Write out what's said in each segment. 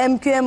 MQM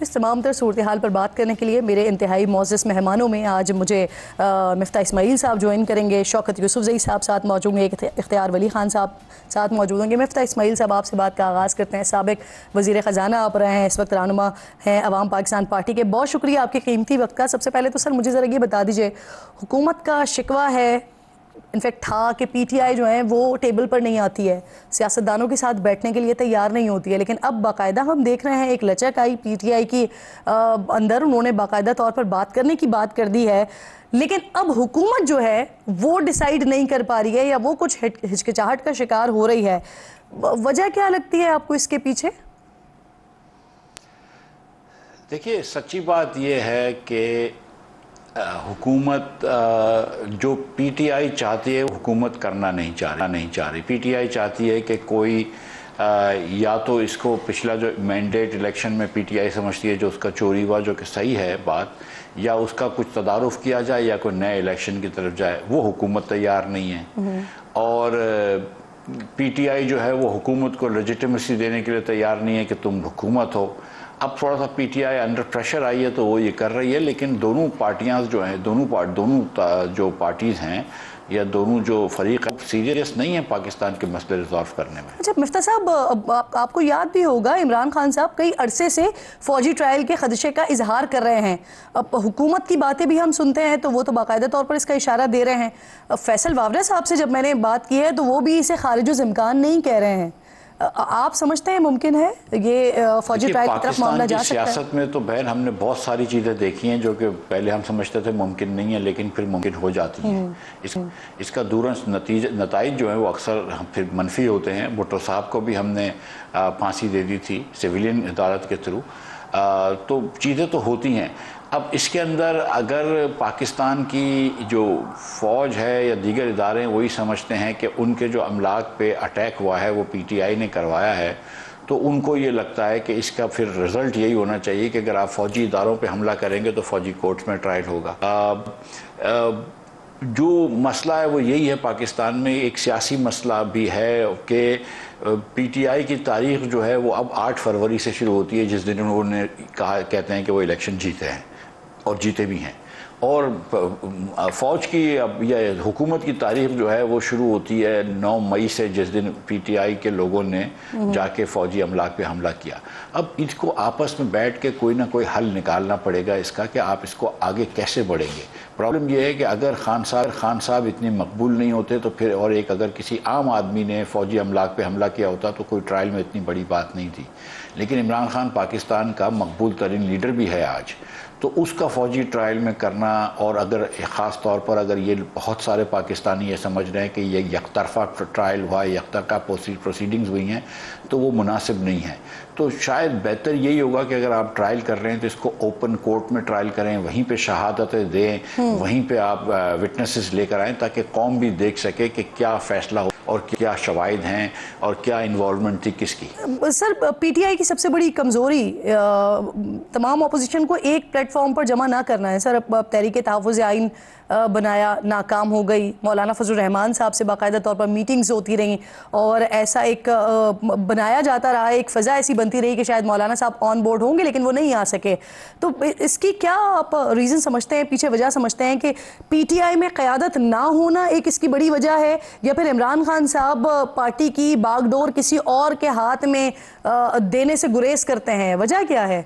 اس تمام تر صورتحال پر بات کرنے کے لیے میرے انتہائی معزز مہمانوں میں آج مجھے مفتاح اسماعیل صاحب جوائن کریں گے، شوکت یوسفزئی صاحب ساتھ موجود ہیں، اختیار ولی خان صاحب ساتھ موجود ہوں گے۔ مفتاح اسماعیل صاحب آپ سے بات کا آغاز کرتے ہیں، سابق وزیر خزانہ آپ رہے ہیں، اس وقت رہنما ہیں عوام پاکستان پارٹی کے، بہت شکریہ آپ کے قیمتی وقت کا۔ سب سے پہلے تو سر مجھے ذرا یہ بتا دیجئے، حکومت کا شکوہ ہے انفیکٹ تھا کہ پی ٹی آئی جو ہیں وہ ٹیبل پر نہیں آتی ہے، سیاستدانوں کے ساتھ بیٹھنے کے لیے تیار نہیں ہوتی ہے، لیکن اب باقاعدہ ہم دیکھ رہے ہیں ایک لچک آئی پی ٹی آئی کی اندر، انہوں نے باقاعدہ طور پر بات کرنے کی بات کر دی ہے، لیکن اب حکومت جو ہے وہ ڈیسائیڈ نہیں کر پا رہی ہے یا وہ کچھ ہچکچاہٹ کا شکار ہو رہی ہے۔ وجہ کیا لگتی ہے آپ کو اس کے پیچھے؟ دیکھیے سچی بات یہ ہے کہ حکومت جو پی ٹی آئی چاہتی ہے حکومت کرنا نہیں چاہ رہی۔ پی ٹی آئی چاہتی ہے کہ کوئی یا تو اس کو پچھلا جو مینڈیٹ الیکشن میں پی ٹی آئی سمجھتی ہے جو اس کا چوری ہوا جو کہ صحیح ہے بات، یا اس کا کچھ تدارک کیا جائے یا کوئی نئے الیکشن کی طرف جائے، وہ حکومت تیار نہیں ہے۔ اور پی ٹی آئی جو ہے وہ حکومت کو لیجیٹیمیسی دینے کے لیے تیار نہیں ہے کہ تم حکومت ہو۔ اب تھوڑا سا P T I under pressure آئی ہے تو وہ یہ کر رہی ہے، لیکن دونوں پارٹیاں جو ہیں دونوں جو پارٹیز ہیں یا دونوں جو فریق ہیں سیریس نہیں ہیں پاکستان کے مسئلے ریزالو کرنے میں۔ اچھا مفتاح صاحب، آپ کو یاد بھی ہوگا عمران خان صاحب کئی عرصے سے فوجی ٹرائل کے خدشے کا اظہار کر رہے ہیں، اب حکومت کی باتیں بھی ہم سنتے ہیں تو وہ تو باقاعدہ طور پر اس کا اشارہ دے رہے ہیں۔ فیصل واورا صاحب سے جب میں نے بات کی ہے تو وہ بھی اسے خارج الامکان نہیں کہہ رہے ہیں، آپ سمجھتے ہیں ممکن ہے یہ فوجی ٹرائل کی طرف معاملہ جا سکتا ہے؟ پاکستان کی سیاست میں تو بہن ہم نے بہت ساری چیزیں دیکھی ہیں جو کہ پہلے ہم سمجھتے تھے ممکن نہیں ہے لیکن پھر ممکن ہو جاتی ہیں۔ اس کا دورہ نتائج جو ہیں وہ اکثر پھر منفی ہوتے ہیں۔ بھٹو صاحب کو بھی ہم نے پھانسی دے دی تھی سویلین عدالت کے تھرو، تو چیزیں تو ہوتی ہیں۔ اب اس کے اندر اگر پاکستان کی جو فوج ہے یا دیگر ادارے ہیں وہی سمجھتے ہیں کہ ان کے جو املاک پہ اٹیک ہوا ہے وہ پی ٹی آئی نے کروایا ہے، تو ان کو یہ لگتا ہے کہ اس کا پھر رزلٹ یہی ہونا چاہیے کہ اگر آپ فوجی اداروں پہ حملہ کریں گے تو فوجی کورٹس میں ٹرائل ہوگا۔ جو مسئلہ ہے وہ یہی ہے پاکستان میں، ایک سیاسی مسئلہ بھی ہے کہ پی ٹی آئی کی تاریخ جو ہے وہ اب 8 فروری سے شروع ہوتی ہے جس دن انہوں نے کہتے ہیں کہ وہ الیکشن جیتے ہیں اور جیتے بھی ہیں، اور فوج کی یا حکومت کی تاریخ جو ہے وہ شروع ہوتی ہے 9 مئی سے جس دن پی ٹی آئی کے لوگوں نے جا کے فوجی املاک پہ حملہ کیا۔ اب اس کو آپس میں بیٹھ کے کوئی نہ کوئی حل نکالنا پڑے گا اس کا کہ آپ اس کو آگے کیسے بڑھیں گے۔ پرابلم یہ ہے کہ اگر خان صاحب اتنے مقبول نہیں ہوتے تو پھر اور ایک اگر کسی عام آدمی نے فوجی املاک پہ حملہ کیا ہوتا تو کوئی ٹرائل میں اتنی بڑی بات نہیں تھی، لیکن عمران خان پاکستان کا مقبول ترین لیڈر بھی ہے آج، تو اس کا فوجی ٹرائل میں کرنا، اور اگر خاص طور پر اگر یہ بہت سارے پاکستانی یہ سمجھ رہے ہیں کہ یہ یک طرفہ ٹرائل ہوا ہے، یک طرفہ پروسیڈنگز ہوئی ہیں، تو وہ مناسب نہیں ہے۔ تو شاید بہتر یہی ہوگا کہ اگر آپ ٹرائل کر رہے ہیں تو اس کو اوپن کورٹ میں ٹرائل کریں، وہیں پہ شہادتیں دیں، وہیں پہ آپ وٹنسز لے کر آئیں تاکہ قوم بھی دیکھ سکے کہ کیا فیصلہ ہو اور کیا شواہد ہیں اور کیا انوالومنٹ تھی کس کی۔ سر پی ٹی آئی کی سب سے بڑی کمزوری تمام اپوزیشن کو ایک پلیٹ فارم پر جمع نہ کرنا ہے۔ سر اب تحریک تحفظ آئین بنایا، ناکام ہو گئی، مولانا فضل الرحمان صاحب سے باقاعدہ طور پر میٹنگز ہوتی رہیں اور ایسا ایک بنایا جاتا رہا، ایک فضا ایسی بنتی رہی کہ شاید مولانا صاحب آن بورڈ ہوں گے لیکن وہ نہیں آ سکے، تو اس کی کیا آپ ریزن سمجھتے ہیں، پیچھے وجہ سمجھتے ہیں کہ پی ٹی آئی میں قیادت نہ ہونا ایک اس کی بڑی وجہ ہے، یا پھر عمران خان صاحب پارٹی کی باغ ڈور کسی اور کے ہاتھ میں دینے سے گریز کرتے ہیں، وجہ کیا ہے؟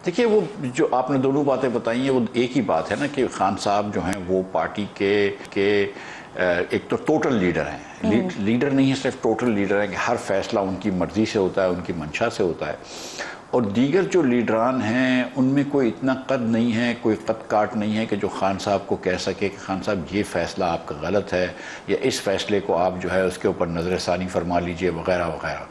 دیکھیے وہ جو آپ نے دونوں باتیں بتائی ہیں وہ ایک ہی بات ہے نا کہ خان صاحب جو ہیں وہ پارٹی کے ایک تو ٹوٹل لیڈر ہیں، لیڈر نہیں ہے صرف ٹوٹل لیڈر ہیں کہ ہر فیصلہ ان کی مرضی سے ہوتا ہے، ان کی منشا سے ہوتا ہے، اور دیگر جو لیڈران ہیں ان میں کوئی اتنا قد نہیں ہے، کوئی قد کاٹ نہیں ہے کہ جو خان صاحب کو کہہ سکے کہ خان صاحب یہ فیصلہ آپ کا غلط ہے یا اس فیصلے کو آپ جو ہے اس کے اوپر نظر ثانی فرما لیجئے وغیرہ وغیرہ۔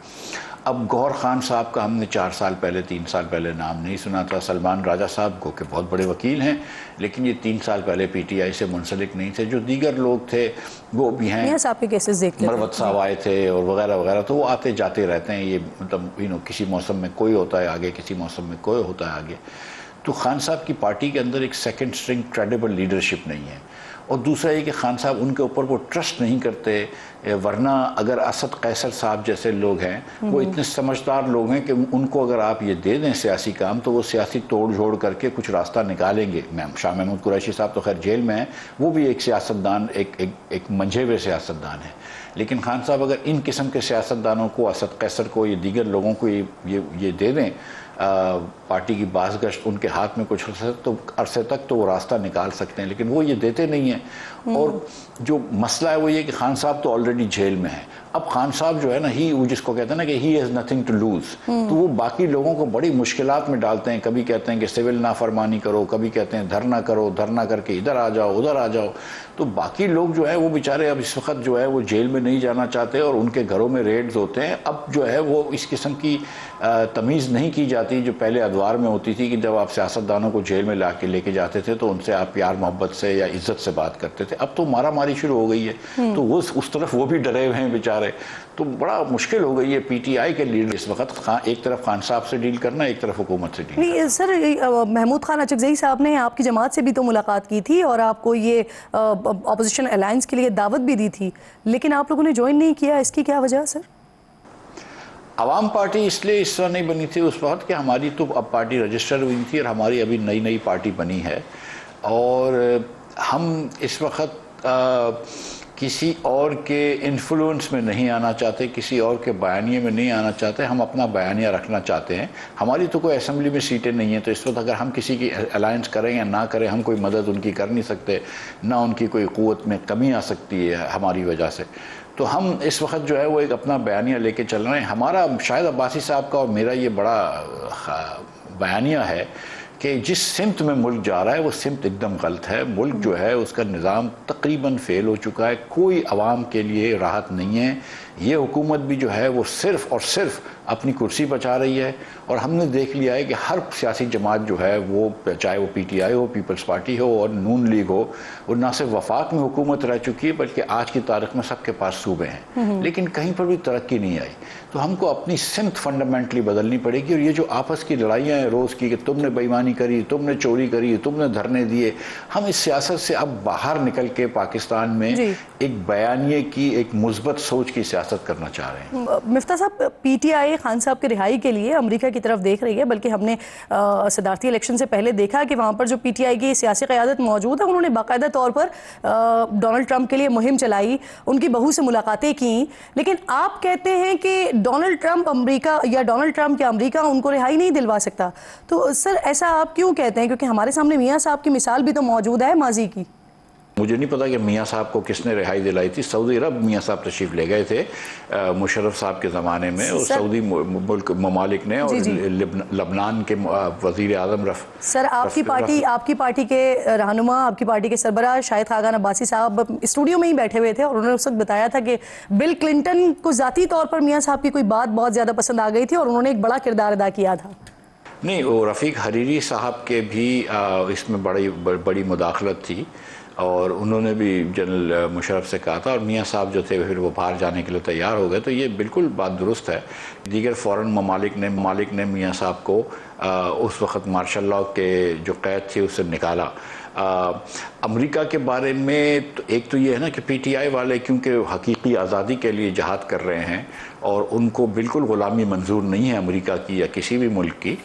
اب گوہر خان صاحب کا ہم نے 4 سال پہلے 3 سال پہلے نام نہیں سنا تھا، سلمان راجہ صاحب کو کہ بہت بڑے وکیل ہیں لیکن یہ 3 سال پہلے پی ٹی آئی سے منسلک نہیں تھے، جو دیگر لوگ تھے وہ بھی ہیں، مروت صاحب آئے تھے اور وغیرہ وغیرہ، تو وہ آتے جاتے رہتے ہیں، یہ مطلب کسی موسم میں کوئی ہوتا ہے آگے، کسی موسم میں کوئی ہوتا ہے آگے۔ تو خان صاحب کی پارٹی کے اندر ایک سیکنڈ سٹرنگ کریڈیبل لیڈرشپ نہیں ہے، اور دوسرا یہ کہ خان صاحب ان کے اوپر وہ ٹرسٹ نہیں کرتے، ورنہ اگر اسد قیصر صاحب جیسے لوگ ہیں وہ اتنے سمجھدار لوگ ہیں کہ ان کو اگر آپ یہ دے دیں سیاسی کام تو وہ سیاسی توڑ جھوڑ کر کے کچھ راستہ نکالیں گے۔ شاہ محمود قریشی صاحب تو خیر جیل میں ہیں، وہ بھی ایک سیاستدان، ایک منجھے ہوئے سیاستدان ہیں، لیکن خان صاحب اگر ان قسم کے سیاستدانوں کو، اسد قیصر کو، یہ دیگر لوگوں کو یہ دے دیں پارٹی کی باز گشت ان کے ہاتھ میں کچھ عرصے تک تو وہ راستہ نکال سکتے ہیں، لیکن وہ یہ دیتے نہیں ہیں۔ اور جو مسئلہ ہے وہ یہ کہ خان صاحب تو آلریڈی جیل میں ہیں، اب خان صاحب جو ہے نا وہ جس کو کہتے ہیں نا کہ he has nothing to lose, تو وہ باقی لوگوں کو بڑی مشکلات میں ڈالتے ہیں، کبھی کہتے ہیں کہ سول نافرمانی کرو، کبھی کہتے ہیں دھرنا کرو، دھرنا کر کے ادھر آ جاؤ ادھر آ جاؤ، تو باقی لوگ جو ہے وہ بیچارے اب اس وقت جو ہے وہ جیل میں نہیں جانا چاہتے اور ان کے گھروں میں ریڈز ہوتے ہیں۔ اب جو ہے وہ اس قسم کی تمیز نہیں کی جاتی جو پہلے ادوار میں ہوتی تھی کہ جب آپ سیاستدانوں کو جیل میں لے کے جاتے تھے تو ان سے آپ پیار محبت سے یا عزت سے بات کرتے تھے، اب تو مارا ماری شروع ہو گئی ہے، تو وہ اس طرف وہ بھی ڈرے ہوئے ہیں بیچارے، تو بڑا مشکل ہو گئی ہے پی ٹی آئی کے لیڈر اس وقت، ایک طرف خان صاحب سے ڈیل کرنا، ایک طرف حکومت سے ڈیل کرنا۔ نہیں سر، محمود خان اچکزئی صاحب نے آپ کی جماعت سے بھی تو ملاقات کی تھی اور آپ کو یہ اپوزیشن الائنس کے لیے دعوت بھی دی تھی، لیکن آپ لوگوں نے جوائن نہیں کیا، اس کی کیا وجہ سر؟ عوام پارٹی اس لیے اس طرح نہیں بنی تھی اس وقت کہ ہماری تو اب پارٹی رجسٹر ہوئی تھی اور ہماری ابھی نئی پارٹی بنی ہے، اور ہم اس وقت کسی اور کے انفلوئنس میں نہیں آنا چاہتے، کسی اور کے بیانیے میں نہیں آنا چاہتے، ہم اپنا بیانیہ رکھنا چاہتے ہیں۔ ہماری تو کوئی اسمبلی میں سیٹیں نہیں ہیں، تو اس وقت اگر ہم کسی کی الائنس کریں یا نہ کریں، ہم کوئی مدد ان کی کر نہیں سکتے، نہ ان کی کوئی قوت میں کمی آ سکتی ہے ہماری وجہ سے، تو ہم اس وقت جو ہے وہ ایک اپنا بیانیہ لے کے چل رہے ہیں۔ ہمارا شاید عباسی صاحب کا اور میرا یہ بڑا بیانیہ ہے کہ جس سمت میں ملک جا رہا ہے وہ سمت ایک دم غلط ہے، ملک جو ہے اس کا نظام تقریباً فیل ہو چکا ہے، کوئی عوام کے لیے راحت نہیں ہے، یہ حکومت بھی جو ہے وہ صرف اور صرف اپنی کرسی بچا رہی ہے، اور ہم نے دیکھ لیا ہے کہ ہر سیاسی جماعت جو ہے وہ چاہے وہ پی ٹی آئی ہو، پیپلز پارٹی ہو اور نون لیگ ہو، وہ نہ صرف وفاق میں حکومت رہ چکی ہے بلکہ آج کی تاریخ میں سب کے پاس صوبے ہیں، لیکن کہیں پر بھی ترقی نہیں آئی، تو ہم کو اپنی سمت فنڈامنٹلی بدلنی پڑے گی، اور یہ جو آپس کی لڑائیاں ہیں روز کی کہ تم نے بے ایمانی کری، تم نے چوری کری، تم نے دھرنے دیے، ہم اس سیاست سے اب باہر نکل کے پاکستان میں ایک بیانیے کی، ایک مثبت سوچ کی سیاست کرنا چاہ رہے ہیں۔ مفتاح صاحب، پی ٹی آئی خان صاحب کی رہائی کے لیے امریکہ کی طرف دیکھ رہی ہے، بلکہ ہم نے صدارتی الیکشن سے پہلے دیکھا کہ وہاں پر جو پی ٹی آئی کی سیاسی قیادت موجود ہے انہوں نے باقاعدہ طور پر ڈونلڈ ٹرمپ کے لیے مہم چلائی، ان کی بہو سے ملاقاتیں کیں، لیکن آپ کہتے ہیں کہ ڈونلڈ ٹرمپ امریکہ یا ڈونلڈ ٹرمپ یا امریکہ ان کو رہائی نہیں دلوا سکتا، تو سر ایسا آپ کیوں کہتے ہیں؟ کیونکہ ہمارے سامنے میاں صاحب کی مثال بھی تو موجود ہے ماضی کی۔ مجھے نہیں پتا کہ میاں صاحب کو کس نے رہائی دلائی تھی، سعودی عرب میاں صاحب تشریف لے گئے تھے مشرف صاحب کے زمانے میں، اور سعودی ملک ممالک نے، اور لبنان کے وزیر اعظم سر آپ کی پارٹی کے رہنما، آپ کی پارٹی کے سربراہ شاہد خاقان عباسی صاحب اسٹوڈیو میں ہی بیٹھے ہوئے تھے، اور انہوں نے اس وقت بتایا تھا کہ بل کلنٹن کو ذاتی طور پر میاں صاحب کی کوئی بات بہت زیادہ پسند آ گئی تھی اور انہوں نے ایک بڑا کردار ادا کیا تھا۔ نہیں، وہ رفیق حریری صاحب کے بھی اس میں بڑی مداخلت تھی، اور انہوں نے بھی جنرل مشرف سے کہا تھا، اور میاں صاحب جو تھے پھر وہ باہر جانے کے لیے تیار ہو گئے، تو یہ بالکل بات درست ہے۔ دیگر فورن ممالک نے میاں صاحب کو اس وقت مارشل لاء کے جو قید تھی اس سے نکالا۔ امریکہ کے بارے میں ایک تو یہ ہے نا کہ پی ٹی آئی والے کیونکہ حقیقی آزادی کے لیے جہاد کر رہے ہیں اور ان کو بالکل غلامی منظور نہیں ہے امریکہ کی یا کسی بھی ملک کی،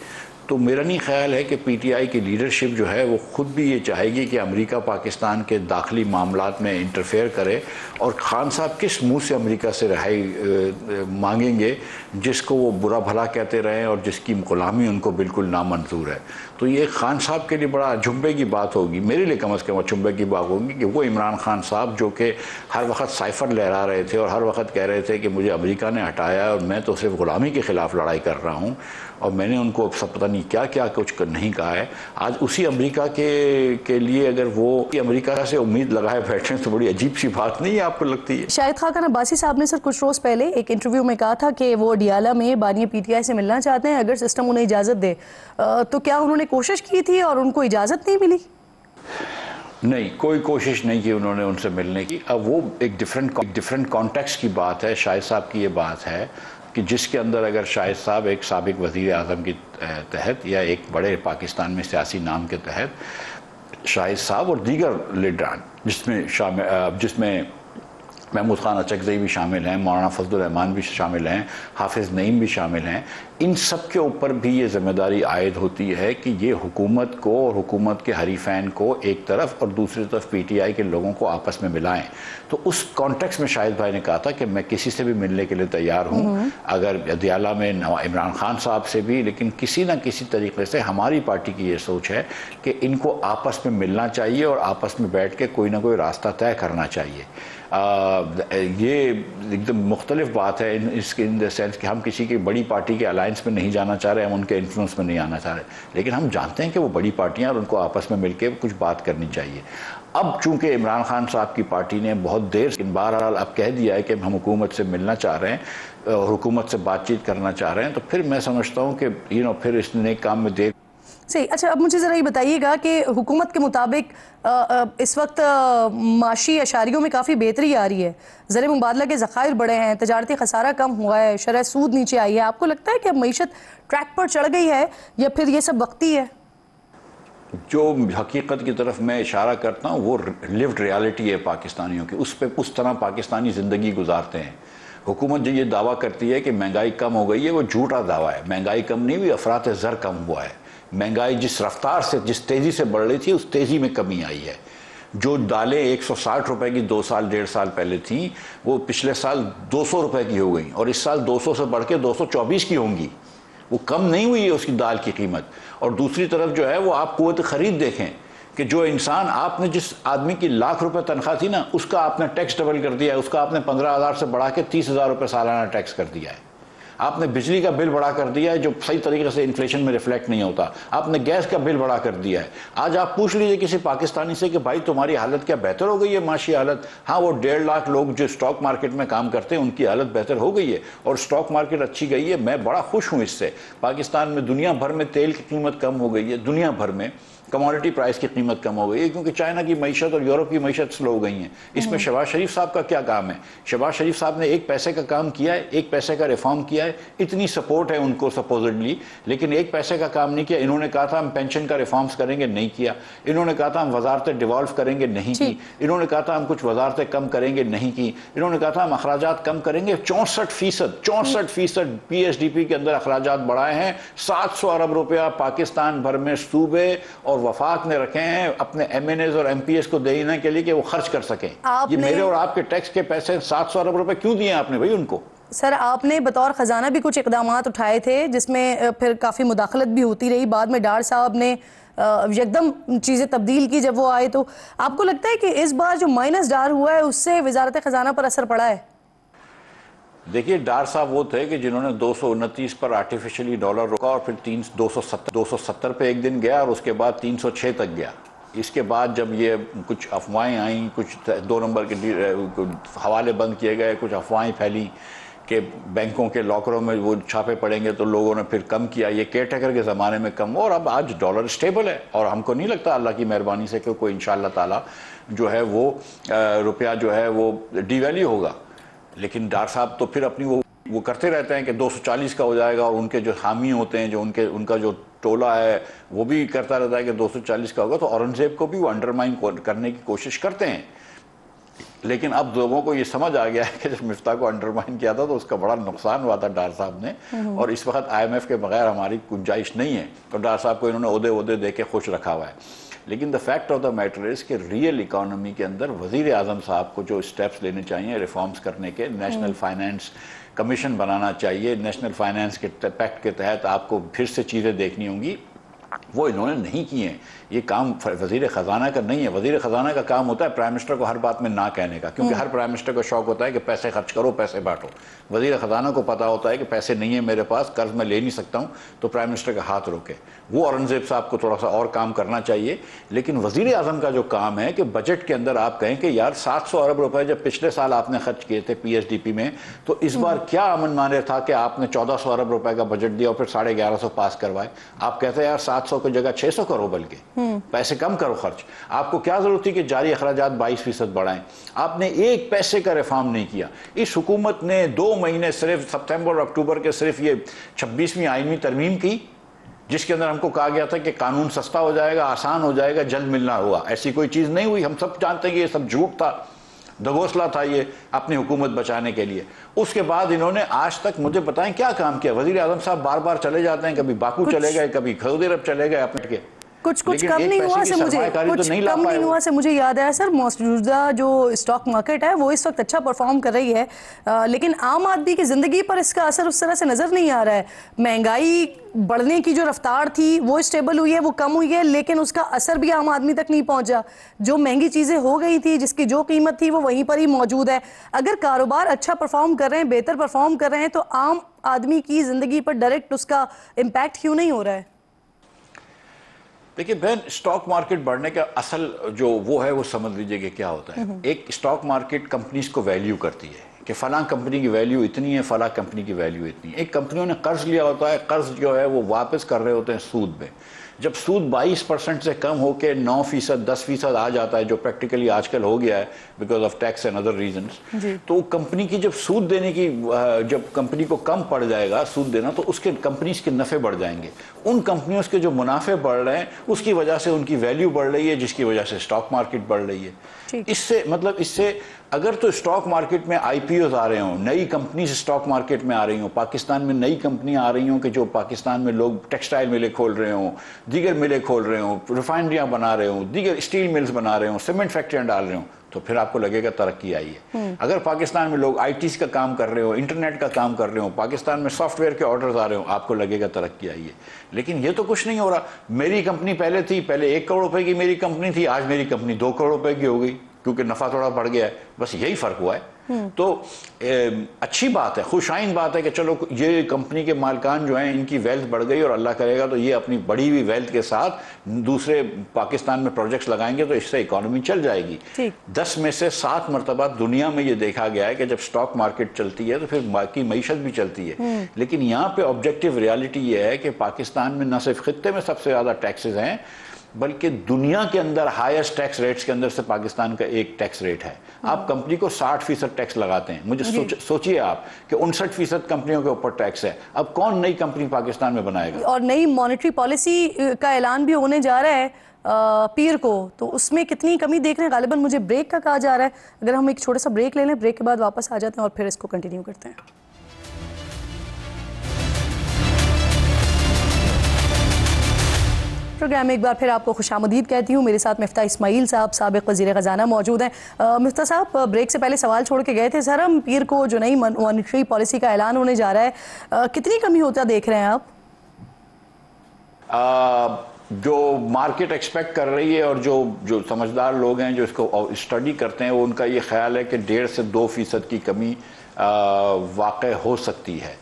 تو میرا نہیں خیال ہے کہ پی ٹی آئی کی لیڈرشپ جو ہے وہ خود بھی یہ چاہے گی کہ امریکہ پاکستان کے داخلی معاملات میں انٹرفیئر کرے، اور خان صاحب کس منہ سے امریکہ سے رہائی مانگیں گے جس کو وہ برا بھلا کہتے رہے اور جس کی غلامی ان کو بالکل نامنظور ہے، تو یہ خان صاحب کے لیے بڑا جھمبے کی بات ہوگی، میرے لیے کم از کم جھمبے کی بات ہوگی کہ وہ عمران خان صاحب جو کہ ہر وقت سائفر لہرا رہے تھے اور ہر وقت کہہ رہے تھے کہ مجھے امریکہ نے ہٹایا اور میں تو صرف غلامی کے خلاف لڑائی کر رہا ہوں، اور میں نے ان کو سب پتہ نہیں کیا کیا کچھ نہیں کہا ہے، آج اسی امریکہ کے لیے اگر وہ امریکہ سے امید لگائے بیٹھیں تو بڑی عجیب سی بات نہیں ہے آپ کو لگتی ہے؟ شاہد خاقان عباسی صاحب نے سر کچھ روز پہلے ایک انٹرویو میں کہا تھا کہ وہ ڈیالہ میں بانی پی ٹی آئی سے ملنا چاہتے ہیں اگر سسٹم انہیں اجازت دے، تو کیا انہوں نے کوشش کی تھی اور ان کو اجازت نہیں ملی؟ نہیں، کوئی کوشش نہیں کی انہوں نے ان سے ملنے کی، اب وہ ایک ڈیفرنٹ کانٹیکسٹ کی بات ہے، شاہد صاحب کی یہ بات ہے کہ جس کے اندر اگر شاہد صاحب ایک سابق وزیر اعظم کے تحت یا ایک بڑے پاکستان میں سیاسی نام کے تحت شاہد صاحب اور دیگر لیڈران جس میں محمود خان اچکزئی بھی شامل ہیں، مولانا فضل الرحمان بھی شامل ہیں، حافظ نعیم بھی شامل ہیں، ان سب کے اوپر بھی یہ ذمہ داری عائد ہوتی ہے کہ یہ حکومت کو اور حکومت کے حریفین کو ایک طرف اور دوسری طرف پی ٹی آئی کے لوگوں کو آپس میں ملائیں۔ تو اس کانٹیکس میں شاہد بھائی نے کہا تھا کہ میں کسی سے بھی ملنے کے لیے تیار ہوں، اگر دیالہ میں عمران خان صاحب سے بھی، لیکن کسی نہ کسی طریقے سے ہماری پارٹی کی یہ سوچ ہے کہ ان کو آپس میں ملنا چاہیے اور آپس میں بیٹھ کے کوئی نہ کوئی راستہ طے کرنا چاہیے۔ یہ ایک دم مختلف بات ہے ان دا سینس کہ ہم کسی کی بڑی پارٹی کے الائنس میں نہیں جانا چاہ رہے، ہم ان کے انفلوئنس میں نہیں آنا چاہ رہے، لیکن ہم جانتے ہیں کہ وہ بڑی پارٹیاں اور ان کو آپس میں مل کے کچھ بات کرنی چاہیے۔ اب چونکہ عمران خان صاحب کی پارٹی نے بہت دیر سے بہرحال اب کہہ دیا ہے کہ ہم حکومت سے ملنا چاہ رہے ہیں اور حکومت سے بات چیت کرنا چاہ رہے ہیں، تو پھر میں سمجھتا ہوں کہ پھر اس نیک کام میں دیر۔ صحیح۔ اچھا، اب مجھے ذرا یہ بتائیے گا کہ حکومت کے مطابق اس وقت معاشی اشاریوں میں کافی بہتری آ رہی ہے، زر مبادلہ کے ذخائر بڑے ہیں، تجارتی خسارہ کم ہوا ہے، شرح سود نیچے آئی ہے، آپ کو لگتا ہے کہ اب معیشت ٹریک پر چڑھ گئی ہے یا پھر یہ سب وقتی ہے؟ جو حقیقت کی طرف میں اشارہ کرتا ہوں وہ لیوڈ ریالٹی ہے پاکستانیوں کی، اس طرح پاکستانی زندگی گزارتے ہیں۔ حکومت جو یہ دعویٰ کرتی ہے کہ مہنگائی کم ہو گئی ہے، وہ جھوٹا دعویٰ ہے۔ مہنگائی کم نہیں ہوئی، افراط زر کم ہوا ہے۔ مہنگائی جس رفتار سے، جس تیزی سے بڑھ رہی تھی، اس تیزی میں کمی آئی ہے۔ جو دالیں 160 روپے کی 2 سال 1.5 سال پہلے تھیں، وہ پچھلے سال 200 روپے کی ہو گئیں، اور اس سال 200 سے بڑھ کے 224 کی ہوں گی۔ وہ کم نہیں ہوئی ہے اس کی دال کی قیمت۔ اور دوسری طرف جو ہے وہ آپ قوت خرید دیکھیں کہ جو انسان، آپ نے جس آدمی کی 1,00,000 روپے تنخواہ تھی نا، اس کا آپ نے ٹیکس ڈبل کر دیا ہے، اس کا آپ نے 15,000 سے بڑھا کے 30,000 روپے سالانہ ٹیکس کر دیا ہے۔ آپ نے بجلی کا بل بڑھا کر دیا ہے جو صحیح طریقے سے انفلیشن میں ریفلیکٹ نہیں ہوتا۔ آپ نے گیس کا بل بڑھا کر دیا ہے۔ آج آپ پوچھ لیجئے کسی پاکستانی سے کہ بھائی تمہاری حالت کیا بہتر ہو گئی ہے معاشی حالت؟ ہاں، وہ 1.5 لاکھ لوگ جو اسٹاک مارکیٹ میں کام کرتے ہیں ان کی حالت بہتر ہو گئی ہے اور اسٹاک مارکیٹ اچھی گئی ہے۔ میں بڑا خوش ہوں اس سے۔ پاکستان میں دنیا بھر میں تیل کی قیمت کم ہو گئی ہے، دنیا بھر میں کموڈٹی پرائس کی قیمت کم ہو گئی ہے، کیونکہ چائنا کی معیشت اور یورپ کی معیشت سلو ہو گئی ہیں۔ اس میں شہباز شریف صاحب کا کیا کام ہے؟ شہباز شریف صاحب نے 1 پیسے کا کام کیا ہے، 1 پیسے کا ریفارم کیا ہے، اتنی سپورٹ ہے ان کو سپوزڈلی، لیکن 1 پیسے کا کام نہیں کیا۔ انہوں نے کہا تھا ہم پینشن کا ریفارمز کریں گے، نہیں کیا۔ انہوں نے کہا تھا ہم وزارتیں ڈیوالو کریں گے، نہیں کی۔ انہوں نے کہا تھا ہم کچھ وزارتیں کم کریں گے، نہیں کی۔ انہوں نے کہا تھا ہم اخراجات کم کریں گے، 64% پی ایس ڈی پی کے اندر اخراجات بڑھائے ہیں۔ 700 ارب روپیہ پاکستان بھر میں صوبے اور وفاق نے رکھے ہیں اپنے ایم این ایز اور ایم پی ایس کو دینے کے لیے کہ وہ خرچ کر سکیں۔ یہ میرے اور آپ کے ٹیکس کے پیسے 700 ارب روپے کیوں دیے آپ نے بھائی ان کو؟ سر، آپ نے بطور خزانہ بھی کچھ اقدامات اٹھائے تھے جس میں پھر کافی مداخلت بھی ہوتی رہی، بعد میں ڈار صاحب نے یکدم چیزیں تبدیل کی جب وہ آئے، تو آپ کو لگتا ہے کہ اس بار جو مائنس ڈار ہوا ہے اس سے وزارت خزانہ پر اثر پڑا ہے؟ دیکھیے، ڈار صاحب وہ تھے کہ جنہوں نے 229 پر آرٹیفیشلی ڈالر روکا اور پھر 270 پہ ایک دن گیا اور اس کے بعد 306 تک گیا۔ اس کے بعد جب یہ کچھ افواہیں آئیں، کچھ 2 نمبر کے حوالے بند کیے گئے، کچھ افواہیں پھیلیں کہ بینکوں کے لاکروں میں وہ چھاپے پڑیں گے، تو لوگوں نے پھر کم کیا۔ یہ کیئر ٹیکر کے زمانے میں کم ہوا اور اب آج ڈالر سٹیبل ہے، اور ہم کو نہیں لگتا اللہ کی مہربانی سے کہ کوئی انشاءاللہ تعالی جو ہے وہ روپیہ جو ہے وہ ڈی ویلیو ہوگا۔ لیکن ڈار صاحب تو پھر اپنی وہ کرتے رہتے ہیں کہ 240 کا ہو جائے گا، اور ان کے جو حامی ہوتے ہیں، جو ان کا جو ٹولہ ہے وہ بھی کرتا رہتا ہے کہ 240 کا ہوگا، تو اورنگزیب کو بھی وہ انڈرمائن کرنے کی کوشش کرتے ہیں۔ لیکن اب لوگوں کو یہ سمجھ آ گیا ہے کہ جب مفتاح کو انڈرمائن کیا تھا تو اس کا بڑا نقصان ہوا تھا ڈار صاحب نے، اور اس وقت آئی ایم ایف کے بغیر ہماری گنجائش نہیں ہے، تو ڈار صاحب کو انہوں نے عہدے دے کے خوش رکھا ہوا ہے۔ لیکن the fact of the matter is کہ ریئل اکانومی کے اندر وزیر اعظم صاحب کو جو اسٹیپس لینے چاہیے ریفارمز کرنے کے، نیشنل فائنانس کمیشن بنانا چاہیے، نیشنل فائنانس کے پیکٹ کے تحت آپ کو پھر سے چیزیں دیکھنی ہوں گی، وہ انہوں نے نہیں کیے ہیں۔ یہ کام وزیر خزانہ کا نہیں ہے۔ وزیر خزانہ کا کام ہوتا ہے پرائم منسٹر کو ہر بات میں نہ کہنے کا، کیونکہ ہر پرائم منسٹر کو شوق ہوتا ہے کہ پیسے خرچ کرو، پیسے بانٹو۔ وزیر خزانہ کو پتا ہوتا ہے کہ پیسے نہیں ہیں میرے پاس، قرض میں لے نہیں سکتا ہوں، تو پرائم منسٹر کا ہاتھ روکے۔ وہ اورنگزیب صاحب کو تھوڑا سا اور کام کرنا چاہیے۔ لیکن وزیر اعظم کا جو کام ہے کہ بجٹ کے اندر آپ کہیں کہ یار 700 ارب روپے جب پچھلے سال آپ نے خرچ کیے تھے پی ایس ڈی پی میں، تو اس بار کیا امن مانے تھا کہ آپ نے 1400 ارب روپے کا بجٹ دیا اور پھر 1150 پاس کروائے؟ آپ کہتے ہیں یار 700 کی جگہ 600 کرو، بلکہ پیسے کم کرو خرچ۔ آپ کو کیا ضرورت تھی کہ جاری اخراجات 22% بڑھائیں؟ آپ نے 1 پیسے کا ریفارم نہیں کیا۔ اس حکومت نے 2 مہینے صرف ستمبر اور اکتوبر کے صرف یہ 26ویں آئینی ترمیم کی، جس کے اندر ہم کو کہا گیا تھا کہ قانون سستا ہو جائے گا, آسان ہو جائے گا, جلد ملنا ہوگا. ایسی کوئی چیز نہیں ہوئی. ہم سب جانتے ہیں کہ یہ سب جھوٹ تھا, دگوسلا تھا یہ اپنی حکومت بچانے کے لیے. اس کے بعد انہوں نے آج تک مجھے بتائیں کیا کام کیا. وزیر اعظم صاحب بار بار چلے جاتے ہیں, کبھی باکو چلے گئے, کبھی سعودی عرب چلے گئے اپنے کے. کچھ کم نہیں ہوا سے مجھے کچھ کم نہیں ہوا سے مجھے یاد ہے سر, موجودہ جو اسٹاک مارکیٹ ہے وہ اس وقت اچھا پرفارم کر رہی ہے, لیکن عام آدمی کی زندگی پر اس کا اثر اس طرح سے نظر نہیں آ رہا ہے. مہنگائی بڑھنے کی جو رفتار تھی وہ اسٹیبل ہوئی ہے, وہ کم ہوئی ہے, لیکن اس کا اثر بھی عام آدمی تک نہیں پہنچا. جو مہنگی چیزیں ہو گئی تھی, جس کی جو قیمت تھی وہ وہیں پر ہی موجود ہے. اگر کاروبار اچھا پرفارم کر رہے ہیں, بہتر پرفارم کر رہے ہیں, تو عام آدمی کی زندگی پر ڈائریکٹ اس کا امپیکٹ کیوں نہیں ہو رہا ہے؟ دیکھیے بہن, اسٹاک مارکیٹ بڑھنے کا اصل جو وہ ہے وہ سمجھ لیجئے کہ کیا ہوتا ہے. ایک اسٹاک مارکیٹ کمپنیز کو ویلیو کرتی ہے کہ فلاں کمپنی کی ویلیو اتنی ہے, فلاں کمپنی کی ویلیو اتنی ہے. ایک کمپنیوں نے قرض لیا ہوتا ہے, قرض جو ہے وہ واپس کر رہے ہوتے ہیں سود میں. جب سود 22% سے کم ہو کے 9%, 10% آ جاتا ہے, جو پریکٹیکلی آج کل ہو گیا ہے because of tax and other reasons, تو کمپنی کی جب سود دینے کی, جب کمپنی کو کم پڑ جائے گا سود دینا, تو اس کے کمپنیز کے نفع بڑھ جائیں گے. ان کمپنیوں کے جو منافع بڑھ رہے ہیں اس کی وجہ سے ان کی ویلیو بڑھ رہی ہے, جس کی وجہ سے اسٹاک مارکیٹ بڑھ رہی ہے. اس سے اگر تو اسٹاک مارکیٹ میں آئی پی اوز آ رہے ہوں, نئی کمپنیز اسٹاک مارکیٹ میں آ رہی ہوں, پاکستان میں نئی کمپنیاں آ رہی ہوں کہ جو پاکستان میں لوگ ٹیکسٹائل ملیں کھول رہے ہوں, دیگر ملیں کھول رہے ہوں, ریفائنریاں بنا رہے ہوں, دیگر اسٹیل ملز بنا رہے ہوں, سیمنٹ فیکٹریاں ڈال رہے ہوں, تو پھر آپ کو لگے گا ترقی آئی ہے. اگر پاکستان میں لوگ آئی ٹیز کا کام کر رہے ہوں, انٹرنیٹ کا کام کر رہے ہوں, پاکستان میں سافٹ ویئر کے آرڈرز آ رہے ہوں, آپ کو لگے گا ترقی آئی ہے. لیکن یہ تو کچھ نہیں ہو رہا. میری کمپنی پہلے تھی, پہلے 1 کروڑ روپے کی میری کمپنی تھی, آج میری کمپنی 2 کروڑ روپے کی ہو گئی, کیونکہ نفع تھوڑا بڑھ گیا ہے. بس یہی فرق ہوا ہے. تو اچھی بات ہے, خوش آئند بات ہے کہ چلو یہ کمپنی کے مالکان جو ہیں ان کی ویلتھ بڑھ گئی, اور اللہ کرے گا تو یہ اپنی بڑی ہوئی ویلتھ کے ساتھ دوسرے پاکستان میں پروجیکٹس لگائیں گے, تو اس سے اکانومی چل جائے گی. 10 میں سے 7 مرتبہ دنیا میں یہ دیکھا گیا ہے کہ جب سٹاک مارکیٹ چلتی ہے تو پھر باقی معیشت بھی چلتی ہے. لیکن یہاں پہ آبجیکٹیو ریالٹی یہ ہے کہ پاکستان میں نہ صرف خطے میں سب سے زیادہ ٹیکسز ہیں, بلکہ دنیا کے اندر ہائیسٹ ٹیکس ریٹس کے اندر سے پاکستان کا ایک ٹیکس ریٹ ہے. آپ کمپنی کو 60% ٹیکس لگاتے ہیں. مجھے سوچئے آپ کہ 59% کمپنیوں کے اوپر ٹیکس ہے. اب کون نئی کمپنی پاکستان میں بنائے گا؟ اور نئی مانیٹری پالیسی کا اعلان بھی ہونے جا رہا ہے پیر کو, تو اس میں کتنی کمی دیکھ رہے ہیں؟ غالباً مجھے بریک کا کہا جا رہا ہے. اگر ہم ایک چھوٹا سا بریک لے لیں, بریک کے بعد واپس آ جاتے ہیں اور پھر اس کو کنٹینیو کرتے ہیں. پروگرام میں ایک بار پھر آپ کو خوش آمدید کہتی ہوں. میرے ساتھ مفتاح اسماعیل صاحب, سابق وزیر خزانہ موجود ہیں. مفتاح صاحب, بریک سے پہلے سوال چھوڑ کے گئے تھے سر ہم, پیر کو جو نئی مانیٹری پالیسی کا اعلان ہونے جا رہا ہے, کتنی کمی ہوتا دیکھ رہے ہیں آپ؟ جو مارکیٹ ایکسپیکٹ کر رہی ہے اور جو سمجھدار لوگ ہیں جو اس کو اسٹڈی کرتے ہیں, وہ ان کا یہ خیال ہے کہ 1.5 سے 2% کی کمی واقع ہو سکتی ہے.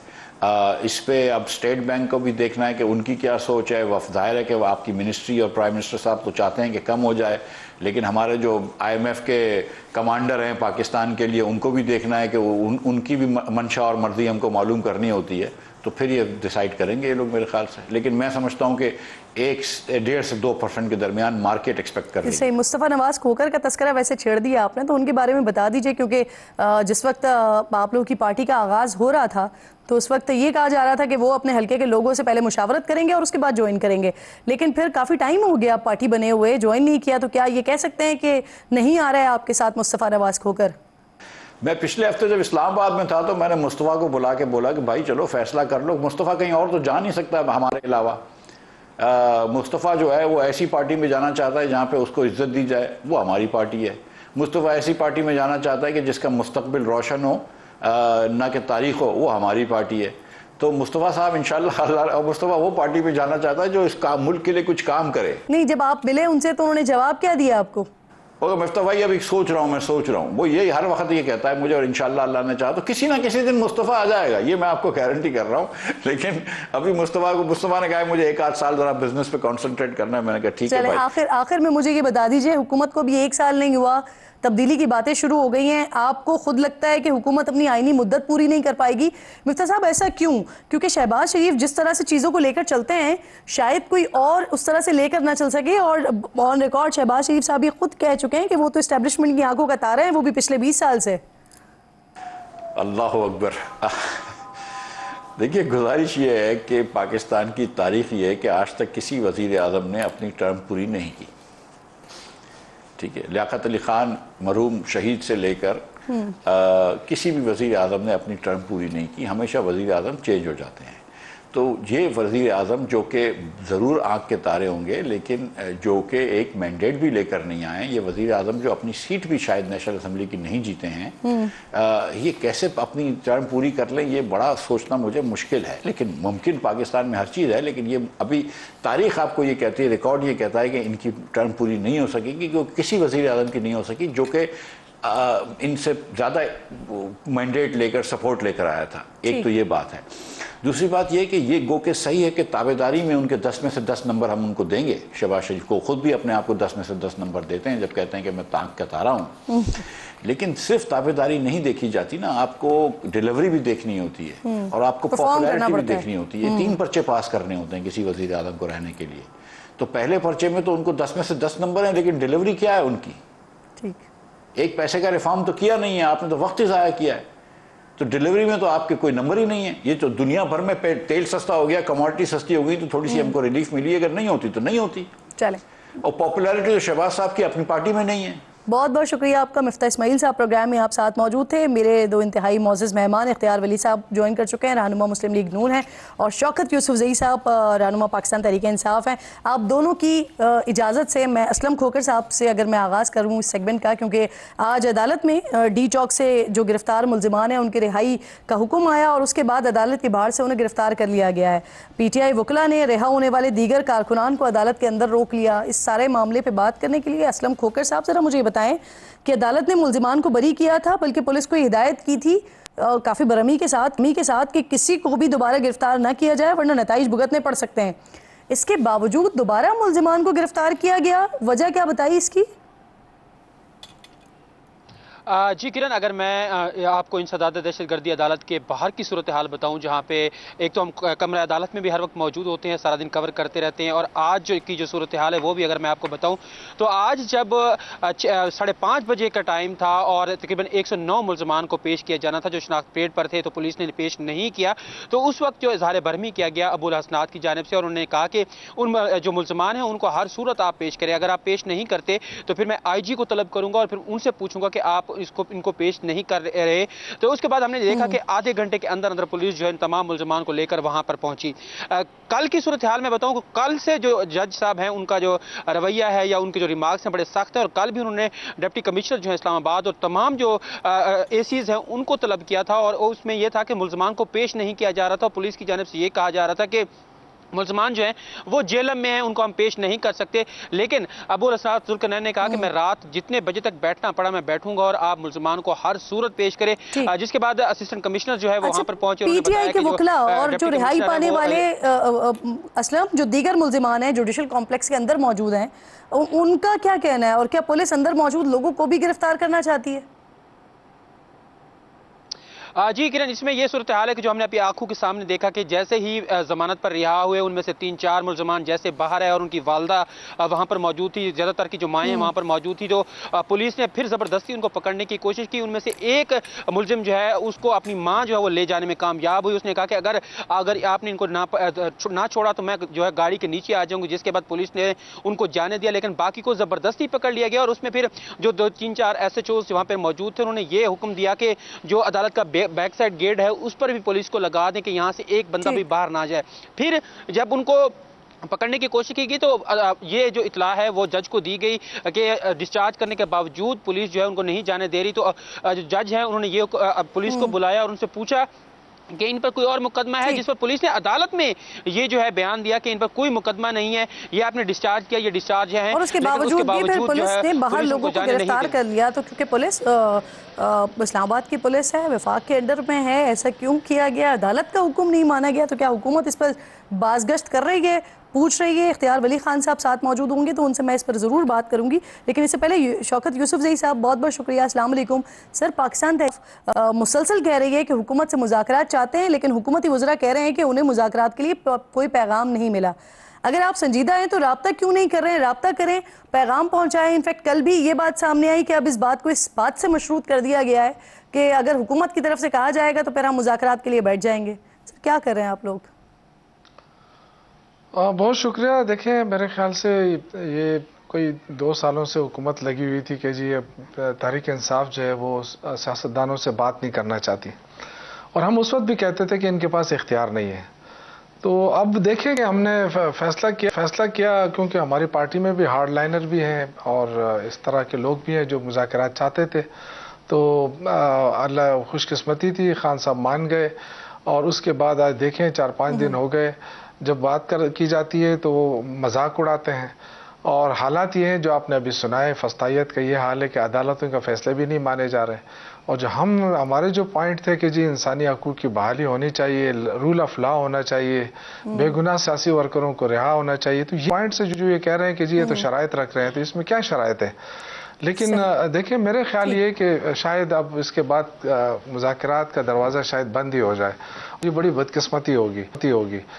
اس پہ اب اسٹیٹ بینک کو بھی دیکھنا ہے کہ ان کی کیا سوچ ہے. ظاہر ہے کہ وہ آپ کی منسٹری اور پرائم منسٹر صاحب تو چاہتے ہیں کہ کم ہو جائے, لیکن ہمارے جو IMF کے کمانڈر ہیں پاکستان کے لیے, ان کو بھی دیکھنا ہے کہ ان کی بھی منشا اور مرضی ہم کو معلوم کرنی ہوتی ہے, تو پھر یہ ڈیسائیڈ کریں گے یہ لوگ میرے خیال سے. لیکن میں سمجھتا ہوں کہ 1.5 سے 2% کے درمیان مارکیٹ ایکسپیکٹ کر رہی ہے. صحیح. مصطفیٰ نواز کھوکر کا تذکرہ ویسے چھیڑ دیا آپ نے, تو ان کے بارے میں بتا دیجئے, کیونکہ جس وقت آپ لوگوں کی پارٹی کا آغاز ہو رہا تھا تو اس وقت یہ کہا جا رہا تھا کہ وہ اپنے حلقے کے لوگوں سے پہلے مشاورت کریں گے اور اس کے بعد جوائن کریں گے, لیکن پھر کافی ٹائم ہو گیا پارٹی بنے ہوئے, جوائن نہیں کیا, تو کیا یہ کہہ سکتے ہیں کہ نہیں آ رہا ہے آپ کے ساتھ مصطفیٰ نواز کھوکر؟ میں پچھلے ہفتے جب اسلام آباد میں تھا تو میں نے مصطفیٰ کو بلا کے بولا کہ بھائی چلو فیصلہ کر لو. مصطفیٰ کہیں اور تو جا نہیں سکتا ہمارے علاوہ. مصطفیٰ جو ہے وہ ایسی پارٹی میں جانا چاہتا ہے جہاں پہ اس کو عزت دی جائے, وہ ہماری پارٹی ہے. مصطفیٰ ایسی پارٹی میں جانا چاہتا ہے کہ جس کا مستقبل روشن ہو, نہ کہ تاریخ ہو, وہ ہماری پارٹی ہے. تو مصطفیٰ صاحب انشاءاللہ, اور مصطفیٰ وہ پارٹی پہ جانا چاہتا ہے جو اس ملک کے لیے کچھ کام کرے. نہیں, جب آپ ملے ان سے تو انہوں نے جواب کیا دیا آپ کو؟ مفتاح بھائی ابھی سوچ رہا ہوں. وہ یہی ہر وقت یہ کہتا ہے مجھے, اور انشاءاللہ اللہ نے چاہا تو کسی نہ کسی دن مصطفیٰ آ جائے گا, یہ میں آپ کو گارنٹی کر رہا ہوں. لیکن ابھی مصطفیٰ نے کہا مجھے 1-8 سال ذرا بزنس پہ کانسنٹریٹ کرنا ہے. میں نے کہا ٹھیک ہے بھائی. آخر میں مجھے یہ بتا دیجئے, حکومت کو بھی 1 سال نہیں ہوا, تبدیلی کی باتیں شروع ہو گئی ہیں, آپ کو خود لگتا ہے کہ حکومت اپنی آئینی مدت پوری نہیں کر پائے گی؟ مفتاح صاحب ایسا کیوں؟ کیونکہ شہباز شریف جس طرح سے چیزوں کو لے کر چلتے ہیں شاید کوئی اور اس طرح سے لے کر نہ چل سکے, اور آن ریکارڈ شہباز شریف صاحب یہ خود کہہ چکے ہیں کہ وہ تو اسٹیبلشمنٹ کی آنکھوں کا تارا ہے, وہ بھی پچھلے 20 سال سے. اللہ اکبر. دیکھیے گزارش یہ ہے کہ پاکستان کی تاریخ یہ ہے کہ آج تک کسی وزیر اعظم نے اپنی ٹرم پوری نہیں کی، ٹھیک ہے، لیاقت علی خان مرحوم شہید سے لے کر کسی بھی وزیر اعظم نے اپنی ٹرم پوری نہیں کی، ہمیشہ وزیر اعظم چینج ہو جاتے ہیں۔ تو یہ وزیر اعظم جو کہ ضرور آنکھ کے تارے ہوں گے لیکن جو کہ ایک مینڈیٹ بھی لے کر نہیں آئے، یہ وزیر اعظم جو اپنی سیٹ بھی شاید نیشنل اسمبلی کی نہیں جیتے ہیں، یہ کیسے اپنی ٹرم پوری کر لیں، یہ بڑا سوچنا مجھے مشکل ہے۔ لیکن ممکن پاکستان میں ہر چیز ہے، لیکن یہ ابھی تاریخ آپ کو یہ کہتی ہے، ریکارڈ یہ کہتا ہے کہ ان کی ٹرم پوری نہیں ہو سکے گی، کیونکہ کسی وزیر اعظم کی نہیں ہو سکی جو کہ ان سے زیادہ مینڈیٹ لے کر سپورٹ لے کر آیا تھا۔ ایک تو یہ بات ہے۔ دوسری بات یہ کہ یہ گو کہ صحیح ہے کہ تابعداری میں ان کے 10 میں سے 10 نمبر ہم ان کو دیں گے، شہباز شریف کو خود بھی اپنے آپ کو 10 میں سے 10 نمبر دیتے ہیں جب کہتے ہیں کہ میں تانک کا تارا ہوں، لیکن صرف تابعداری نہیں دیکھی جاتی نا، آپ کو ڈیلیوری بھی دیکھنی ہوتی ہے اور آپ کو پاپولیرٹی بھی دیکھنی ہوتی ہے۔ 3 پرچے پاس کرنے ہوتے ہیں کسی وزیر اعظم کو رہنے کے لیے، تو پہلے پرچے میں تو ان کو 10 میں سے 10 نمبر ہیں، لیکن ڈیلیوری کیا ہے ان کی؟ ایک پیسے کا ریفارم تو کیا نہیں ہے آپ نے، تو وقت ضائع کیا ہے، تو ڈیلیوری میں تو آپ کے کوئی نمبر ہی نہیں ہے۔ یہ تو دنیا بھر میں تیل سستا ہو گیا، کموڈٹی سستی ہو گئی تو تھوڑی سی ہم کو ریلیف ملی، اگر نہیں ہوتی تو نہیں ہوتی۔ چلیں، اور پاپولیرٹی تو شہباز صاحب کی اپنی پارٹی میں نہیں ہے۔ بہت بہت شکریہ آپ کا مفتاح اسماعیل صاحب، پروگرام میں آپ ساتھ موجود تھے۔ میرے 2 انتہائی معزز مہمان اختیار ولی صاحب جوائن کر چکے ہیں، رہنما مسلم لیگ نون ہیں، اور شوکت یوسف زئی صاحب رہنما پاکستان تحریک انصاف ہیں۔ آپ دونوں کی اجازت سے میں اسلم کھوکر صاحب سے اگر میں آغاز کروں اس سیگمنٹ کا، کیونکہ آج عدالت میں ڈی چوک سے جو گرفتار ملزمان ہیں ان کی رہائی کا حکم آیا اور اس کے بعد عدالت کی باہر سے انہیں گرفتار کر لیا گیا ہے۔ پی ٹی آئی وکلا نے رہا ہونے والے دیگر کارکنان کو عدالت کے اندر روک لیا۔ اس سارے معاملے پہ بات کرنے کے لیے اسلم کھوکر صاحب ذرا مجھے بتائیں کہ عدالت نے ملزمان کو بری کیا تھا، بلکہ پولیس کو ہدایت کی تھی کافی برہمی کے ساتھ کہ کسی کو بھی دوبارہ گرفتار نہ کیا جائے ورنہ نتائج بھگتنے پڑ سکتے ہیں۔ اس کے باوجود دوبارہ ملزمان کو گرفتار کیا گیا، وجہ کیا بتائی اس کی؟ جی کرن، اگر میں آپ کو انسداد دہشت گردی عدالت کے باہر کی صورتحال بتاؤں، جہاں پہ ایک تو ہم کمرہ عدالت میں بھی ہر وقت موجود ہوتے ہیں، سارا دن کور کرتے رہتے ہیں، اور آج کی جو صورتحال ہے وہ بھی اگر میں آپ کو بتاؤں تو آج جب 5:30 بجے کا ٹائم تھا اور تقریباً 109 ملزمان کو پیش کیا جانا تھا جو شناخت پریڈ پر تھے، تو پولیس نے پیش نہیں کیا، تو اس وقت جو اظہار برہمی کیا گیا ابو الحسنات کی جانب سے، اور انہوں نے کہا کہ ان جو ملزمان ہیں ان کو ہر صورت آپ پیش کریں، اگر آپ پیش نہیں کرتے تو پھر میں آئی جی کو طلب کروں گا اور پھر ان سے پوچھوں گا کہ آپ ان کو پیش نہیں کر رہے۔ تو اس کے بعد ہم نے دیکھا کہ آدھے گھنٹے کے اندر پولیس جو ہے تمام ملزمان کو لے کر وہاں پر پہنچی۔ کل کی صورتحال میں بتاؤں کہ کل سے جو جج صاحب ہیں ان کا جو رویہ ہے یا ان کے جو ریمارکس ہیں بڑے سخت ہیں، اور کل بھی انہوں نے ڈپٹی کمشنر جو ہے اسلام آباد اور تمام جو اے سیز ہیں ان کو طلب کیا تھا، اور اس میں یہ تھا کہ ملزمان کو پیش نہیں کیا جا رہا تھا۔ پولیس کی جانب سے یہ کہا جا رہا تھا کہ ملزمان جو ہیں وہ جیلم میں ہیں، ان کو ہم پیش نہیں کر سکتے، لیکن ابو الحسنات ذوالقرنین نے کہا کہ میں رات جتنے بجے تک بیٹھنا پڑا میں بیٹھوں گا اور آپ ملزمان کو ہر صورت پیش کریں۔ جس کے بعد اسسٹنٹ کمشنر جو ہے وہ وہاں پر پہنچے، پی ٹی آئی کے وکلا اور جو رہائی پانے والے اسلم جو دیگر ملزمان ہیں جوڈیشل کمپلیکس کے اندر موجود ہیں، ان کا کیا کہنا ہے، اور کیا پولیس اندر موجود لوگوں کو بھی گرفتار کرنا چاہتی ہے؟ جی کرن، اس میں یہ صورتحال ہے کہ جو ہم نے اپنی آنکھوں کے سامنے دیکھا کہ جیسے ہی ضمانت پر رہا ہوئے ان میں سے 3-4 ملزمان جیسے باہر ہے اور ان کی والدہ وہاں پر موجود تھی، زیادہ تر کی جو مائیں وہاں پر موجود تھی، جو پولیس نے پھر زبردستی ان کو پکڑنے کی کوشش کی۔ ان میں سے ایک ملزم جو ہے اس کو اپنی ماں جو ہے وہ لے جانے میں کامیاب ہوئی۔ اس نے کہا کہ اگر آپ نے ان کو نہ چھوڑا تو میں جو ہے گاڑی کے نیچے آ جاؤں گی، جس کے بعد پولیس نے ان کو جانے دیا، لیکن باقی کو زبردستی پکڑ لیا گیا۔ اور اس میں پھر جو 2-3-4 ایس ایچ اوز وہاں پہ موجود تھے انہوں نے یہ حکم دیا کہ جو عدالت کا بیک سائڈ گیٹ ہے اس پر بھی پولیس کو لگا دیں کہ یہاں سے ایک بندہ بھی باہر نہ جائے۔ پھر جب ان کو پکڑنے کی کوشش کی گئی تو یہ جو اطلاع ہے وہ جج کو دی گئی کہ ڈسچارج کرنے کے باوجود پولیس جو ہے ان کو نہیں جانے دے رہی، تو جو جج ہیں انہوں نے یہ پولیس کو بلایا اور ان سے پوچھا کہ ان پر کوئی اور مقدمہ ہے، جس پر پولیس نے عدالت میں یہ جو ہے بیان دیا کہ ان پر کوئی مقدمہ نہیں ہے، یہ آپ نے ڈسچارج کیا، یہ ڈسچارج ہے، اور اس کے باوجود بھی پھر پولیس نے باہر لوگوں کو گرفتار کر لیا۔ تو کیونکہ پولیس اسلام آباد کی پولیس ہے، وفاق کے انڈر میں ہے، ایسا کیوں کیا گیا؟ عدالت کا حکم نہیں مانا گیا، تو کیا حکومت اس پر بازگشت کر رہی ہے، پوچھ رہی ہے؟ اختیار ولی خان صاحب ساتھ موجود ہوں گے تو ان سے میں اس پر ضرور بات کروں گی، لیکن اس سے پہلے شوکت یوسف زئی صاحب بہت بہت شکریہ، السلام علیکم سر۔ پاکستان مسلسل کہہ رہی ہے کہ حکومت سے مذاکرات چاہتے ہیں، لیکن حکومتی وزراء کہہ رہے ہیں کہ انہیں مذاکرات کے لیے کوئی پیغام نہیں ملا۔ اگر آپ سنجیدہ ہیں تو رابطہ کیوں نہیں کر رہے ہیں؟ رابطہ کریں، پیغام پہنچائیں۔ انفیکٹ کل بھی یہ بات سامنے آئی کہ اب اس بات کو اس بات سے مشروط کر دیا گیا ہے کہ اگر حکومت کی طرف سے کہا جائے گا تو پھر ہم مذاکرات کے لیے بیٹھ جائیں گے۔ کیا کر رہے ہیں آپ لوگ؟ بہت شکریہ. دیکھیں میرے خیال سے یہ کوئی 2 سالوں سے حکومت لگی ہوئی تھی کہ جی تحریک انصاف جو ہے وہ سیاستدانوں سے بات نہیں کرنا چاہتی, اور ہم اس وقت بھی کہتے تھے کہ ان کے پاس اختیار نہیں ہے. تو اب دیکھیں کہ ہم نے فیصلہ کیا کیونکہ ہماری پارٹی میں بھی ہارڈ لائنر بھی ہیں اور اس طرح کے لوگ بھی ہیں جو مذاکرات چاہتے تھے. تو اللہ خوش قسمتی تھی, خان صاحب مان گئے, اور اس کے بعد آج دیکھیں 4-5 دن ہو گئے, جب بات کی جاتی ہے تو وہ مذاق اڑاتے ہیں. اور حالات یہ ہیں جو آپ نے ابھی سنائے, فسطائیت کا یہ حال ہے کہ عدالتوں کا فیصلے بھی نہیں مانے جا رہے. اور جو ہمارے جو پوائنٹ تھے کہ جی انسانی حقوق کی بحالی ہونی چاہیے, رول آف لا ہونا چاہیے, بے گناہ سیاسی ورکروں کو رہا ہونا چاہیے, تو یہ پوائنٹ سے جو یہ کہہ رہے ہیں کہ جی یہ تو شرائط رکھ رہے ہیں, تو اس میں کیا شرائط ہے؟ لیکن دیکھیں میرے خیال یہ کہ شاید اب اس کے بعد مذاکرات کا دروازہ شاید بند ہی ہو جائے. یہ بڑی بدقسمتی ہوگی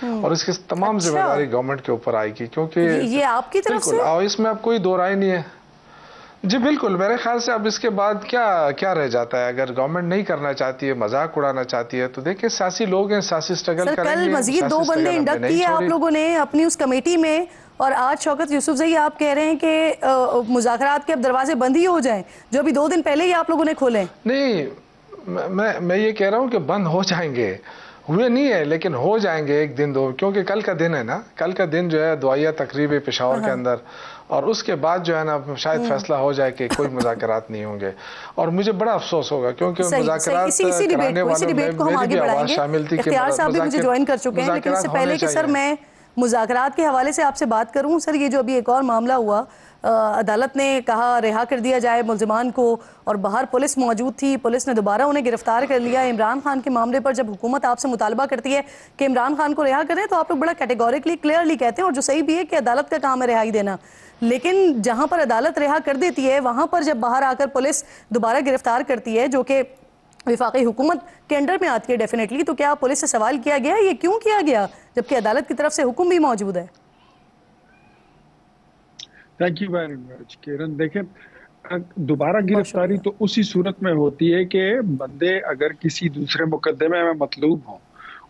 اور اس کی تمام ذمہ داری گورنمنٹ کے اوپر آئے گی, کیونکہ یہ آپ کی طرف سے اور اس میں اب کوئی دو رائے نہیں ہے. جی بالکل, میرے خیال سے اب اس کے بعد کیا رہ جاتا ہے؟ اگر گورنمنٹ نہیں کرنا چاہتی ہے, مذاق اڑانا چاہتی ہے, تو دیکھیں سیاسی لوگ ہیں, سیاسی سٹرگل کریں گے. کل مزید 2 بندے انڈکٹ کیے آپ لوگوں نے اپنی اس کمیٹی میں, اور آج شوکت یوسفزئی آپ کہہ رہے ہیں کہ مذاکرات کے اب دروازے بند ہی ہو جائیں, جو ابھی 2 دن پہلے ہی آپ لوگوں نے کھولے. نہیں, میں یہ کہہ رہا ہوں کہ بند ہو جائیں گے, ہوئے نہیں ہے لیکن ہو جائیں گے 1 دن 2, کیونکہ کل کا دن ہے نا, کل کا دن جو ہے دعائیہ تقریب پشاور کے اندر, اور اس کے بعد جو ہے نا شاید فیصلہ ہو جائے کہ کوئی مذاکرات نہیں ہوں گے. اور مجھے بڑا افسوس ہوگا کیونکہ مذاکرات کرانے والوں میں میری بھی آواز شامل تھی کہ اختیار صاحب بھی مجھے جوائن کر چکے ہیں, لیکن اس سے پہلے کہ سر میں مذاکرات کے حوالے سے آپ سے بات کروں, سر یہ جو ابھی ایک اور معاملہ ہوا, عدالت نے کہا رہا کر دیا جائے ملزمان کو, اور باہر پولیس موجود تھی, پولیس نے دوبارہ انہیں گرفتار کر لیا. عمران خان کے معاملے پر جب حکومت آپ سے مطالبہ کرتی ہے کہ عمران خان کو رہا کریں, تو آپ لوگ بڑا کیٹیگوریکلی کلیئرلی کہتے ہیں, اور جو صحیح بھی ہے کہ عدالت کا کام ہے رہائی دینا. لیکن جہاں پر عدالت رہا کر دیتی ہے, وہاں پر جب باہر آ کر پولیس دوبارہ گرفتار کرتی ہے, جو کہ وفاقی حکومت کے انڈر میں آتی ہے ڈیفینیٹلی, تو کیا پولیس سے سوال کیا گیا یہ کیوں کیا گیا جبکہ عدالت کی طرف سے حکم بھی موجود ہے؟ تھینک یو ویری مچ کرن. دیکھیں دوبارہ گرفتاری تو اسی صورت میں ہوتی ہے کہ بندے اگر کسی دوسرے مقدمے میں مطلوب ہوں,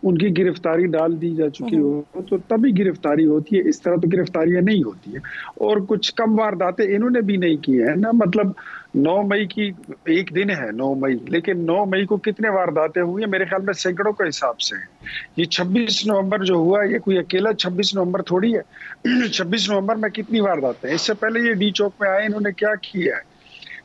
ان کی گرفتاری ڈال دی جا چکی ہو تو تبھی گرفتاری ہوتی ہے. اس طرح تو گرفتاریاں نہیں ہوتی ہیں. اور کچھ کم وارداتیں انہوں نے بھی نہیں کی ہیں نا, مطلب 9 مئی کی ایک دن ہے 9 مئی, لیکن 9 مئی کو کتنے وارداتیں ہوئی ہیں؟ میرے خیال میں سینکڑوں کے حساب سے ہیں. یہ 26 نومبر جو ہوا, یہ کوئی اکیلا 26 نومبر تھوڑی ہے. 26 نومبر میں کتنی وارداتیں, اس سے پہلے یہ ڈی چوک میں آئے, انہوں نے کیا کیا ہے؟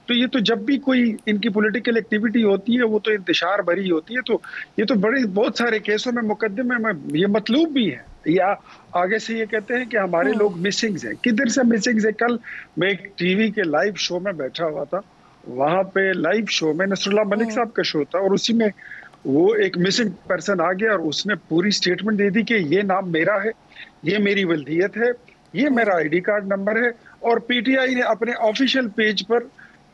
تو یہ تو جب بھی کوئی ان کی پولیٹیکل ایکٹیویٹی ہوتی ہے وہ تو انتشار بھری ہوتی ہے. تو یہ تو بہت سارے کیسوں میں مقدمے میں یہ مطلوب بھی ہے, یا آگے سے یہ کہتے ہیں کہ ہمارے لوگ مسنگز ہیں. کدھر سے مسنگز ہیں؟ کل میں ایک ٹی وی کے لائیو شو میں بیٹھا ہوا تھا, وہاں پہ لائیو شو میں نصر اللہ ملک صاحب کا شو تھا, اور اسی میں وہ ایک مسنگ پرسن آ گیا اور اس نے پوری سٹیٹمنٹ دے دی کہ یہ نام میرا ہے, یہ میری ولدیت ہے, یہ میرا آئی ڈی کارڈ نمبر ہے. اور پی ٹی آئی نے اپنے آفیشیل پیج پر,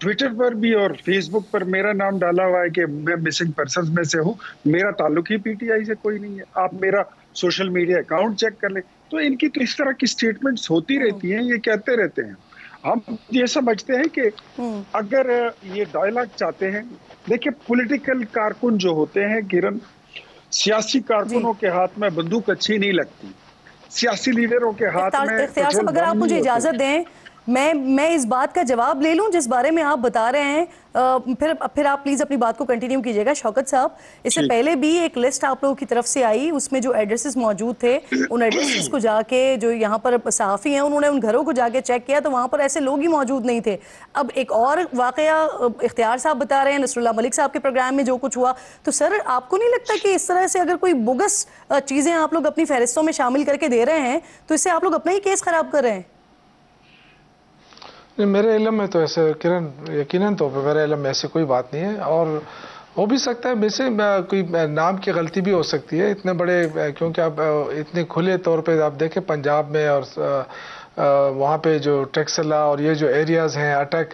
ٹویٹر پر بھی اور فیس بک پر میرا نام ڈالا ہوا ہے کہ میں مسنگ پرسنز میں سے ہوں. میرا تعلق ہی پی ٹی آئی سے کوئی نہیں ہے, آپ میرا سوشل میڈیا اکاؤنٹ چیک کر لیں. تو ان کی تو اس طرح کی سٹیٹمنٹس ہوتی رہتی ہیں, یہ کہتے رہتے ہیں. ہم یہ سمجھتے ہیں کہ اگر یہ ڈائلاگ چاہتے ہیں, دیکھیں پولیٹیکل کارکن جو ہوتے ہیں کرن, سیاسی کارکنوں کے ہاتھ میں بندوق اچھی نہیں لگتی, سیاسی لیڈروں کے ہاتھ میں. اختیار صاحب اگر آپ مجھے اجازت دیں میں اس بات کا جواب لے لوں جس بارے میں آپ بتا رہے ہیں, پھر آپ پلیز اپنی بات کو کنٹینیو کیجئے گا. شوکت صاحب, اس سے پہلے بھی ایک لسٹ آپ لوگوں کی طرف سے آئی, اس میں جو ایڈریسز موجود تھے, ان ایڈریسز کو جا کے جو یہاں پر صحافی ہیں انہوں نے ان گھروں کو جا کے چیک کیا تو وہاں پر ایسے لوگ ہی موجود نہیں تھے. اب ایک اور واقعہ اختیار صاحب بتا رہے ہیں, نصر اللہ ملک صاحب کے پروگرام میں جو کچھ ہوا, تو سر آپ کو نہیں لگتا کہ اس طرح سے اگر کوئی بوگس چیزیں آپ لوگ اپنی فہرستوں میں شامل کر کے دے رہے ہیں تو اس سے آپ لوگ اپنا ہی کیس خراب کر رہے ہیں؟ میرے علم میں تو ایسے کرن یقیناً طور پہ میرے علم میں ایسی کوئی بات نہیں ہے, اور ہو بھی سکتا ہے ویسے کوئی نام کی غلطی بھی ہو سکتی ہے اتنے بڑے, کیونکہ آپ اتنے کھلے طور پہ آپ دیکھیں پنجاب میں اور وہاں پہ جو ٹیکسلا اور یہ جو ایریاز ہیں اٹک,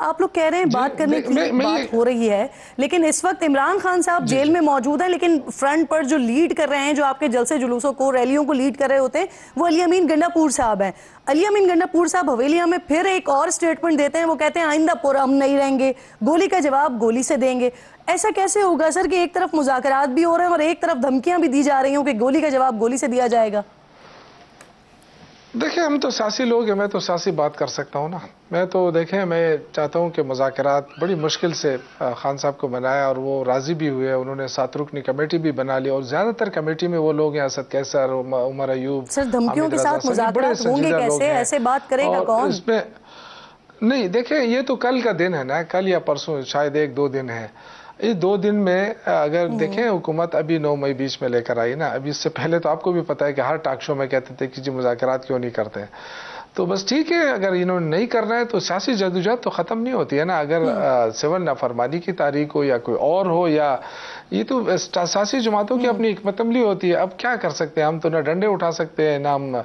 آپ لوگ کہہ رہے ہیں بات کرنے کی بات ہو رہی ہے، لیکن اس وقت عمران خان صاحب جیل میں موجود ہیں، لیکن فرنٹ پر جو لیڈ کر رہے ہیں، جو آپ کے جلسے جلوسوں کو، ریلیوں کو لیڈ کر رہے ہوتے ہیں، وہ علی امین گنڈا پور صاحب ہیں۔ علی امین گنڈا پور صاحب حویلیہ میں پھر ایک اور سٹیٹمنٹ دیتے ہیں، وہ کہتے ہیں آئندہ ہم نہیں رہیں گے، گولی کا جواب گولی سے دیں گے۔ ایسا کیسے ہوگا سر کہ ایک طرف مذاکرات بھی ہو رہے ہیں اور ایک طرف دھمکیاں بھی دی جا رہی ہوں کہ گولی کا جواب گولی سے دیا جائے گا؟ دیکھیں ہم تو سیاسی لوگ ہیں، میں تو سیاسی بات کر سکتا ہوں نا۔ میں تو دیکھیں میں چاہتا ہوں کہ مذاکرات بڑی مشکل سے خان صاحب کو بنایا اور وہ راضی بھی ہوئے، انہوں نے 7 رکنی کمیٹی بھی بنا لی اور زیادہ تر کمیٹی میں وہ لوگ ہیں اسد کیسر، عمر ایوب، سر دھمکیوں کے ساتھ مذاکرات ہوں گے کیسے؟ ایسے بات کرے گا کون؟ اس میں نہیں، دیکھیں یہ تو کل کا دن ہے نا، کل یا پرسوں شاید 1-2 دن ہے۔ اس 2 دن میں اگر دیکھیں حکومت ابھی 9 مئی بیچ میں لے کر آئی نا، ابھی اس سے پہلے تو آپ کو بھی پتہ ہے کہ ہر ٹاک شو میں کہتے تھے کہ جی مذاکرات کیوں نہیں کرتے ہیں، تو بس ٹھیک ہے اگر انہوں نے نہیں کرنا ہے تو سیاسی جدوجہد تو ختم نہیں ہوتی ہے نا۔ اگر سول نافرمانی کی تاریخ ہو یا کوئی اور ہو، یا یہ تو سیاسی جماعتوں کی اپنی حکمت عملی ہوتی ہے۔ اب کیا کر سکتے ہیں ہم؟ تو نہ ڈنڈے اٹھا سکتے ہیں، نہ ہم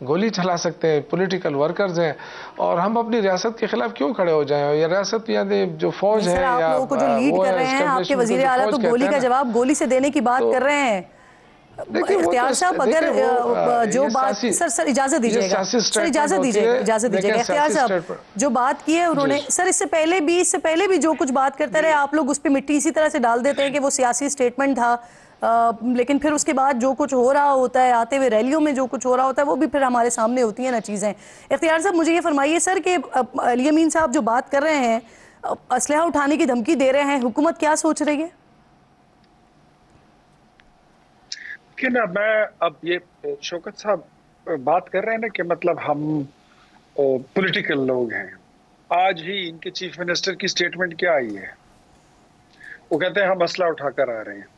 گولی چلا سکتے ہیں، پولیٹیکل ورکرز ہیں، اور ہم اپنی ریاست کے خلاف کیوں کھڑے ہو جائیں؟ یا ریاست یعنی جو فوج ہے یا آپ لوگوں کو جو لیڈ کر رہے ہیں، آپ کے وزیر اعلیٰ تو گولی کا جواب گولی سے دینے کی بات کر رہے ہیں۔ اختیار صاحب اگر جو بات سر اجازت دیجیے گا، سر اجازت دیجیے گا اختیار صاحب جو بات کی ہے انہوں نے، سر اس سے پہلے بھی جو کچھ بات کرتے رہے آپ لوگ اس پہ مٹی اسی طرح سے ڈال دیتے ہیں کہ وہ سیاسی سٹیٹمنٹ تھا، لیکن پھر اس کے بعد جو کچھ ہو رہا ہوتا ہے، آتے ہوئے ریلیوں میں جو کچھ ہو رہا ہوتا ہے وہ بھی پھر ہمارے سامنے ہوتی ہیں نا چیزیں۔ اختیار صاحب مجھے یہ فرمائیے سر کہ علی امین صاحب جو بات کر رہے ہیں، اسلحہ اٹھانے کی دھمکی دے رہے ہیں، حکومت کیا سوچ رہی ہے؟ کہ نا میں اب یہ شوکت صاحب بات کر رہے ہیں نا کہ مطلب ہم پولیٹیکل لوگ ہیں۔ آج ہی ان کے چیف منسٹر کی سٹیٹمنٹ کیا آئی ہے؟ وہ کہتے ہیں ہم اسلحہ اٹھا کر آ رہے ہیں۔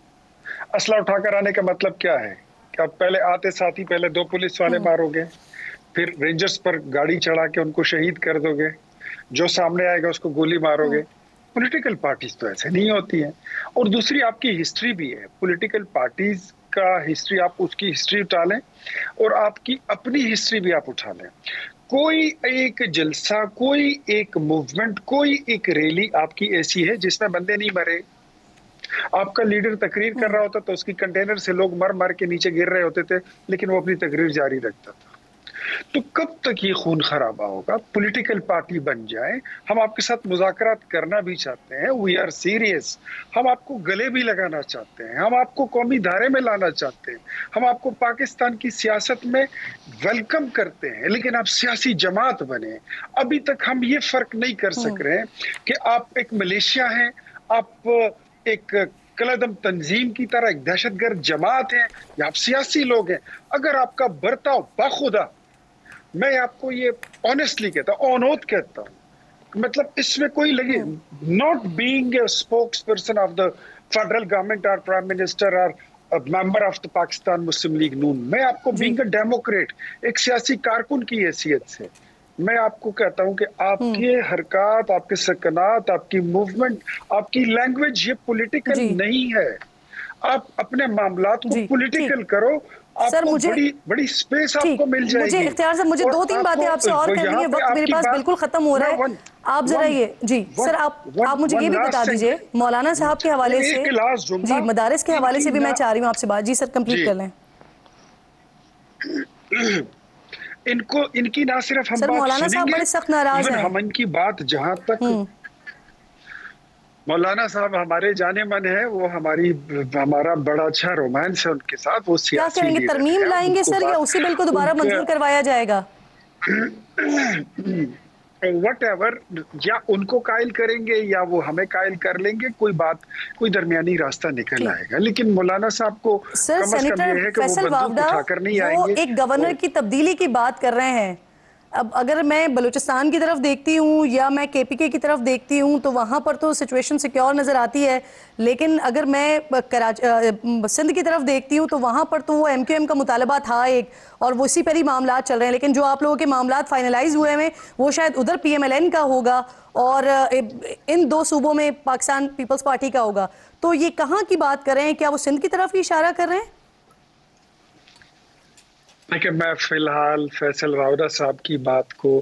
اسلحہ اٹھا کر آنے کا مطلب کیا ہے کہ اب پہلے آتے ساتھ ہی پہلے 2 پولیس والے مارو گے، پھر رینجرز پر گاڑی چڑھا کے ان کو شہید کر دو گے، جو سامنے آئے گا اس کو گولی مارو گے۔ پولیٹیکل پارٹیز تو ایسے نہیں ہوتی ہیں۔ اور دوسری آپ کی ہسٹری بھی ہے، پولیٹیکل پارٹیز کا ہسٹری، آپ اس کی ہسٹری اٹھا لیں اور آپ کی اپنی ہسٹری بھی آپ اٹھا لیں۔ کوئی ایک جلسہ، کوئی ایک موومنٹ، کوئی ایک ریلی آپ کی ایسی ہے جس میں بندے نہیں مرے۔ آپ کا لیڈر تقریر کر رہا ہوتا تو اس کی کنٹینر سے لوگ مر کے نیچے گر رہے ہوتے تھے، لیکن وہ اپنی تقریر جاری رکھتا تھا۔ تو کب تک یہ خون خرابہ ہوگا؟ پولیٹیکل پارٹی بن جائیں۔ ہم آپ کے ساتھ مذاکرات کرنا بھی چاہتے ہیں، وی آر سیریس۔ ہم آپ کو گلے بھی لگانا چاہتے ہیں، ہم آپ کو قومی دھارے میں لانا چاہتے ہیں، ہم آپ کو پاکستان کی سیاست میں ویلکم کرتے ہیں، لیکن آپ سیاسی جماعت بنے۔ ابھی تک ہم یہ فرق نہیں کر سک رہے ہیں کہ آپ ایک ملیشیا ہیں، آپ ایک کلعدم تنظیم کی طرح ایک دہشت گرد جماعت ہے، یا آپ سیاسی لوگ ہیں۔ اگر آپ کا برتاؤ باخدا، میں آپ کو یہ آنیسٹلی کہتا ہوں، اونوت کہتا ہوں، مطلب اس میں کوئی لگی not being a spokesperson of the federal government اور پرائم منسٹر اور member of the Pakistan Muslim League Noon, میں آپ کو بینگ اے ڈیموکریٹ، ایک سیاسی کارکن کی حیثیت سے میں آپ کو کہتا ہوں کہ آپ کے حرکات، آپ کے سکنات، آپ کی موومنٹ، آپ کی لینگویج یہ پولیٹیکل نہیں ہے۔ آپ اپنے معاملات کو پولیٹیکل کرو، سر مجھے بڑی سپیس آپ کو مل جائے گی۔ مجھے اختیار صاحب مجھے 2-3 باتیں آپ سے اور کرنی ہے، وقت میرے پاس بالکل ختم ہو رہا ہے۔ آپ ذرا یہ جی سر آپ مجھے یہ بھی بتا دیجئے مولانا صاحب کے حوالے سے، جی مدارس کے حوالے سے بھی میں چاہ رہی ہوں آپ سے بات، جی سر کمپلیٹ کر لیں۔ ان کی نہ صرف ہم بات مولانا صاحب بڑے سخت ناراض ہیں، ہم ان کی بات جہاں تک مولانا صاحب ہمارے جانے من ہے، وہ ہمارا بڑا اچھا رومانس ہے ان کے ساتھ، وہ سیاسی کیا کریں گے؟ ترمیم لائیں گے سر یا اسی بل کو دوبارہ منظور کروایا جائے گا؟ وٹ ایور، یا ان کو قائل کریں گے یا وہ ہمیں قائل کر لیں گے، کوئی درمیانی راستہ نکل آئے گا۔ لیکن مولانا صاحب کو سر سینیٹر فیصل وافدہ وہ ایک گورنر کی تبدیلی کی بات کر رہے ہیں۔ اب اگر میں بلوچستان کی طرف دیکھتی ہوں یا میں کے پی کے کی طرف دیکھتی ہوں تو وہاں پر تو سچویشن سیکیور نظر آتی ہے، لیکن اگر میں سندھ کی طرف دیکھتی ہوں تو وہاں پر تو وہ ایم کیو ایم کا مطالبہ تھا ایک، اور وہ اسی پر ہی معاملات چل رہے ہیں، لیکن جو آپ لوگوں کے معاملات فائنلائز ہوئے ہیں وہ شاید ادھر پی ایم ایل این کا ہوگا اور ان 2 صوبوں میں پاکستان پیپلز پارٹی کا ہوگا۔ تو یہ کہاں کی بات کر رہے ہیں؟ کیا وہ سندھ کی طرف ہی اشارہ کر رہے ہیں؟ کہ میں فی الحال فیصل وافدہ صاحب کی بات کو